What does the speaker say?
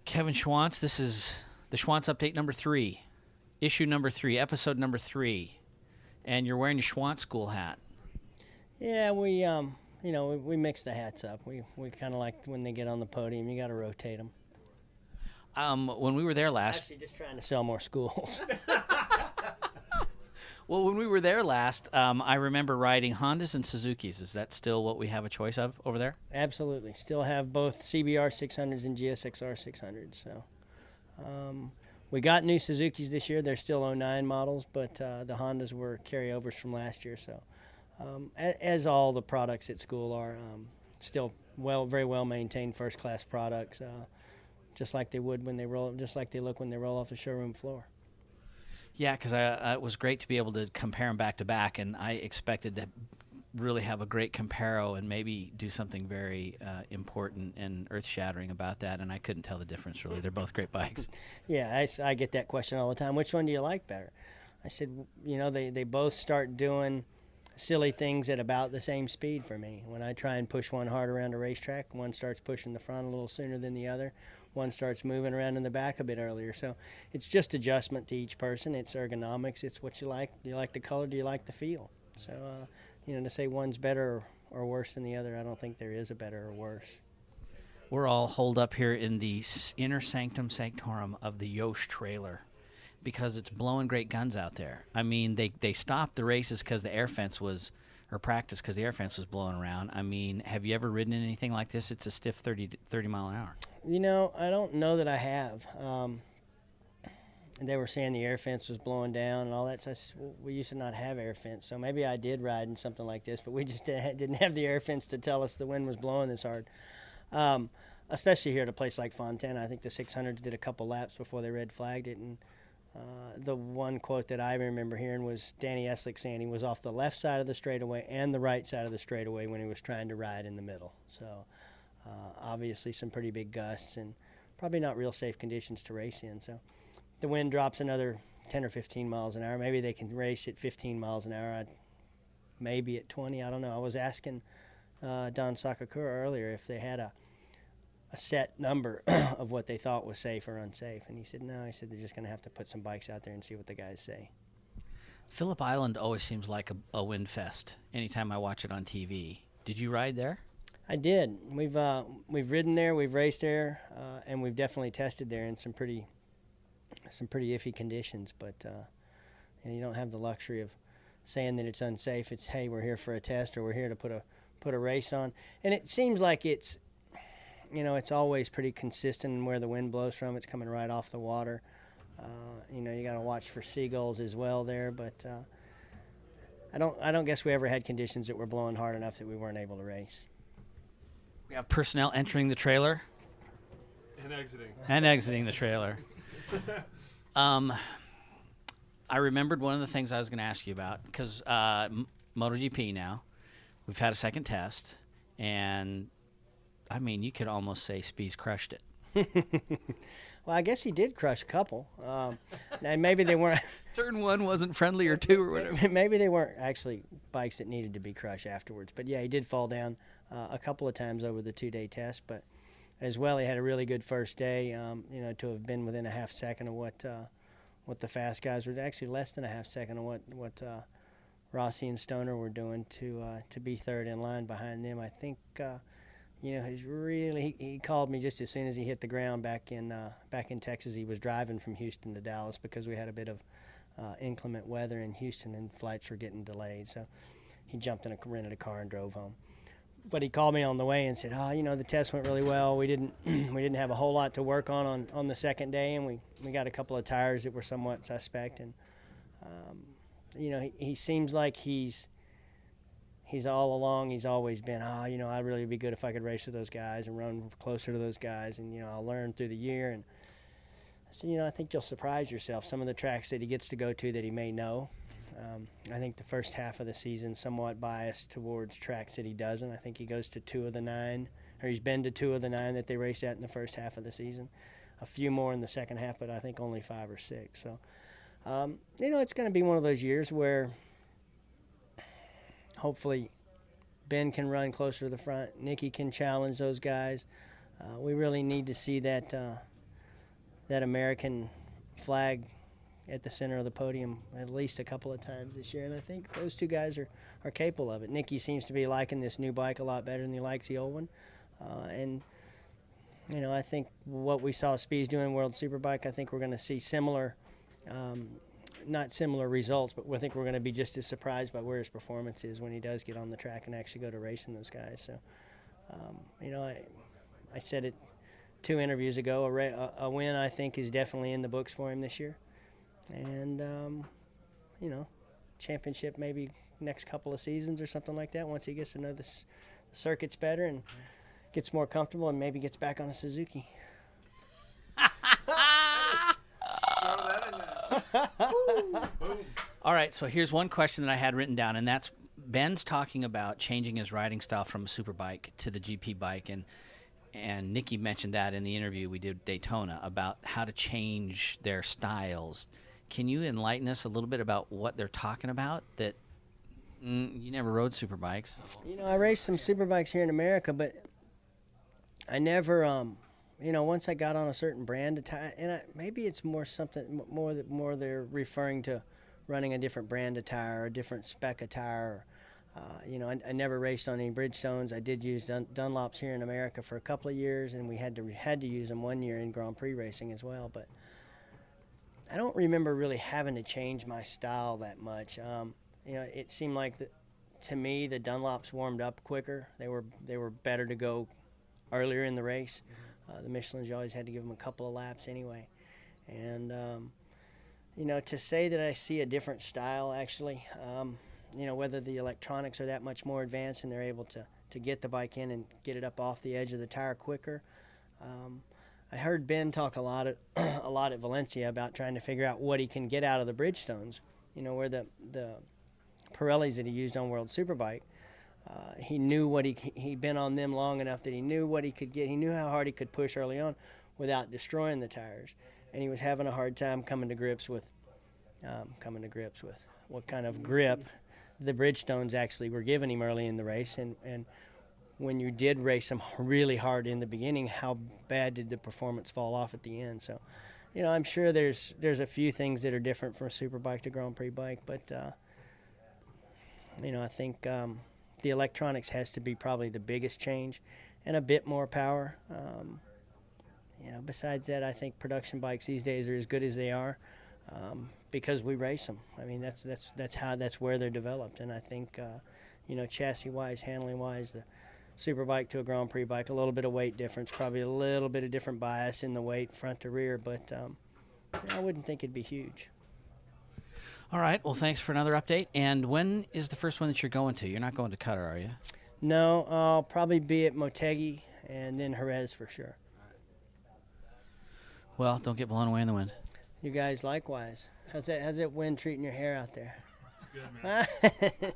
Kevin Schwantz. This is the Schwantz Update number 3, issue number 3, episode number 3, and you're wearing your Schwantz School hat. Yeah, we we mix the hats up. We kind of like when they get on the podium, you got to rotate them. When we were there last, Actually, just trying to sell more schools. well, when we were there last, I remember riding Hondas and Suzukis. Is that still what we have a choice of over there? Absolutely, still have both CBR 600s and GSXR 600s. So, we got new Suzukis this year. They're still 09 models, but the Hondas were carryovers from last year. So, as all the products at school are, still very well maintained, first class products. Just like they would when they roll, just like they look when they roll off the showroom floor. Yeah, because it was great to be able to compare them back to back, and I expected to really have a great comparo and maybe do something very important and earth-shattering about that, and I couldn't tell the difference, really. They're both great bikes. Yeah, I get that question all the time. Which one do you like better? I said, they both start doing silly things at about the same speed for me. When I try and push one hard around a racetrack, one starts pushing the front a little sooner than the other. One starts moving around in the back a bit earlier. So it's just adjustment to each person. It's ergonomics. It's what you like. Do you like the color? Do you like the feel? So, to say one's better or worse than the other, I don't think there is a better or worse. We're all holed up here in the inner sanctum sanctorum of the Yosh trailer because it's blowing great guns out there. I mean, they stopped the races because the air fence was, or practice because the air fence was blowing around. I mean, have you ever ridden in anything like this? It's a stiff 30 mile an hour. I don't know that I have. They were saying the air fence was blowing down and all that. So I said, well, we used to not have air fence. So maybe I did ride in something like this, but we just didn't have the air fence to tell us the wind was blowing this hard. Especially here at a place like Fontana. I think the 600s did a couple laps before they red flagged it. And the one quote that I remember hearing was Danny Eslick saying he was off the left side of the straightaway and the right side of the straightaway when he was trying to ride in the middle. So obviously some pretty big gusts and probably not real safe conditions to race in. So the wind drops another 10 or 15 miles an hour. Maybe they can race at 15 miles an hour. Maybe at 20. I don't know. I was asking Don Sakakura earlier if they had a set number of what they thought was safe or unsafe. And he said, no, he said they're just going to have to put some bikes out there and see what the guys say. Phillip Island always seems like a wind fest anytime I watch it on TV. Did you ride there? I did. We've ridden there, we've raced there, and we've definitely tested there in some pretty iffy conditions. But you don't have the luxury of saying that it's unsafe. It's, hey, we're here for a test, or we're here to put a race on. And it seems like it's always pretty consistent in where the wind blows from. It's coming right off the water. You got to watch for seagulls as well there. But I don't guess we ever had conditions that were blowing hard enough that we weren't able to race. We have personnel entering the trailer. And exiting the trailer. I remembered one of the things I was going to ask you about, because MotoGP now, we've had a second test, and, I mean, you could almost say Spies crushed it. Well, I guess he did crush a couple. And maybe they weren't. Turn 1 wasn't friendly or 2 or whatever. Maybe they weren't actually bikes that needed to be crushed afterwards. But, yeah, he did fall down a couple of times over the 2-day test. But as well, he had a really good first day, to have been within a half second of what the fast guys were. Actually, less than a half second of what Rossi and Stoner were doing to be third in line behind them. I think he called me just as soon as he hit the ground back in Texas. He was driving from Houston to Dallas because we had a bit of inclement weather in Houston and flights were getting delayed. So he jumped in rented a car and drove home. But he called me on the way and said, the test went really well. We didn't have a whole lot to work on the second day, and we got a couple of tires that were somewhat suspect. And he seems like he's all along. He's always been, I'd really be good if I could race with those guys and run closer to those guys, and I'll learn through the year. And I said, I think you'll surprise yourself. Some of the tracks that he gets to go to that he may know. I think the first half of the season somewhat biased towards tracks that he doesn't. I think he goes to 2 of the 9, or he's been to 2 of the 9 that they raced at in the first half of the season. A few more in the second half, but I think only 5 or 6. So, it's going to be one of those years where hopefully Ben can run closer to the front. Nicky can challenge those guys. We really need to see that that American flag at the center of the podium at least a couple of times this year, and I think those two guys are capable of it. Nicky seems to be liking this new bike a lot better than he likes the old one, and you know, I think what we saw Spies do in World Superbike, I think we're going to see similar, not similar results, but I think we're going to be just as surprised by where his performance is when he does get on the track and actually go to racing those guys. So, you know, I said it 2 interviews ago, a win I think is definitely in the books for him this year. And, you know, championship maybe next couple of seasons or something like that once he gets to know the circuit's better and gets more comfortable and maybe gets back on a Suzuki. All right, so here's one question that I had written down, and that's Ben's talking about changing his riding style from a superbike to the GP bike, and Nicky mentioned that in the interview we did at Daytona about how to change their styles. Can you enlighten us a little bit about what they're talking about? That you never rode superbikes. You know, I raced some superbikes here in America, but I never, you know, once I got on a certain brand of tire, and maybe it's more something more they're referring to running a different brand of tire or a different spec of tire. You know, I never raced on any Bridgestones. I did use Dunlops here in America for a couple of years, and we had to use them 1 year in Grand Prix racing as well. But I don't remember really having to change my style that much. You know, it seemed like to me the Dunlops warmed up quicker. They were better to go earlier in the race. The Michelins, you always had to give them a couple of laps anyway. And, you know, to say that I see a different style, actually, you know, whether the electronics are that much more advanced and they're able to get the bike in and get it up off the edge of the tire quicker. I heard Ben talk a lot at Valencia about trying to figure out what he can get out of the Bridgestones, you know, where the Pirellis that he used on World Superbike. He knew what he'd been on them long enough that he knew what he could get. He knew how hard he could push early on without destroying the tires, and he was having a hard time coming to grips with what kind of grip the Bridgestones actually were giving him early in the race, and when you did race them really hard in the beginning, how bad did the performance fall off at the end? So, you know, I'm sure there's a few things that are different from a superbike to Grand Prix bike, but you know, I think the electronics has to be probably the biggest change, and a bit more power. You know, besides that, I think production bikes these days are as good as they are because we race them. I mean, that's where they're developed, and I think you know, chassis-wise, handling-wise, the superbike to a Grand Prix bike, a little bit of weight difference, probably a little bit of different bias in the weight front to rear, but I wouldn't think it'd be huge. All right. Well, thanks for another update. And when is the first one that you're going to? You're not going to Qatar, are you? No, I'll probably be at Motegi and then Jerez for sure. Well, don't get blown away in the wind. You guys likewise. How's that wind treating your hair out there? It's good, man.